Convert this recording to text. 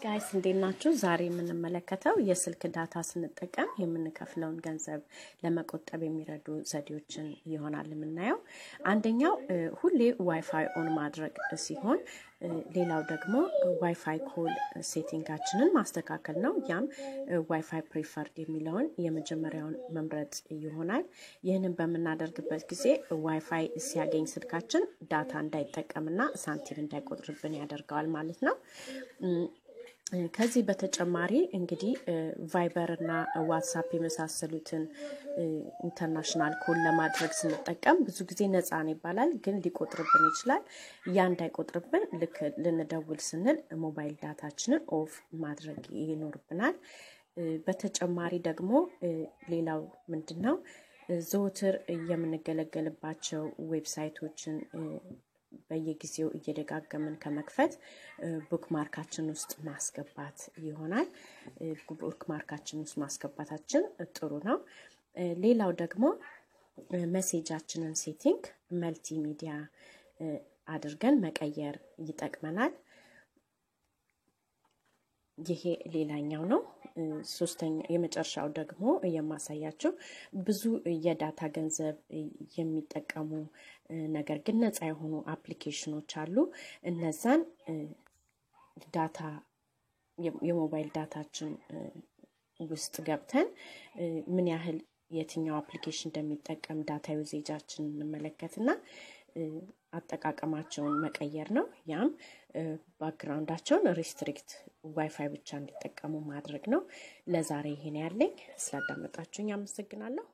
ጋይስ እንዴናችሁ ዛሬ የምንመለከተው የስልክ ዳታ ስንጠቀም የምንከፍለውን ገንዘብ ለመቆጠብ የሚረዱ ዘዴዎችን ይሆናል የምናየው አንደኛው ሁሌ ዋይፋይ ኦን ማድረግ ሲሆን ሌላው ደግሞ ዋይፋይ ኮል ሴቲንጋችንን ማስተካከል ነው ያም ዋይፋይ ፕሪፈርድ የሚለውን የመጀመሪያውን መምረጥ ይሆናል ይህንን በመናደርግበት ጊዜ ዋይፋይ ሲያገኝ ስልካችን ዳታ እንዳይጠቀምና ሳንቲም እንዳይቆጥርብን ያደርጋል ማለት ነው ከዚህ በተጨማሪ እንግዲህ ቫይበር እና ዋትስአፕ የመሳሰሉትን ኢንተርናሽናል ኮል ለማድረግ ስንጠቀም ብዙ ጊዜ ነፃ ነው ይባላል ግን ሊቆጥርብን ይችላል ያ እንዳይቆጥርብን ልክ ልንደውል ስንል ሞባይል ዳታችንን ኦፍ ማድረግ ይኖርብናል በተጨማሪ ደግሞ ሌላው ምንድነው ዘውትር የምንገለገልባቸው ዌብሳይቶችን በየጊዜው እየደጋገምን ከመክፈት ቡክማርካችን ውስጥ ማስገባት ይሆናል ቡክማርካችን ውስጥ ማስገባታችን ጥሩ ነው ሌላው ደግሞ ሜሴጃችንን ሴቲንግ መልቲሚዲያ አድርገን መቀየር ይጠቅመናል ይሄ ሌላኛው ነው ሶስተኛ የመጨረሻው ደግሞ የማሳያችሁ ብዙ የዳታ ገንዘብ የሚጠቀሙ ነገር ግን ነፃ የሆኑ አፕሊኬሽኖች አሉ እነዛን ዳታ የሞባይል ዳታችን ውስጥ ገብተን ምን ያህል የትኛው አፕሊኬሽን እንደሚጠቀም ዳታ ዩዜጃችን እንመለከትና አጠቃቀማቸውን መቀየር ነው ያም ባክግራውንዳቸውን ሪስትሪክት ዋይፋይ ብቻ እንዲጠቀሙ ማድረግ ነው ለዛሬ ይሄን ያለኝ ስላዳመጣችሁኝ አመሰግናለሁ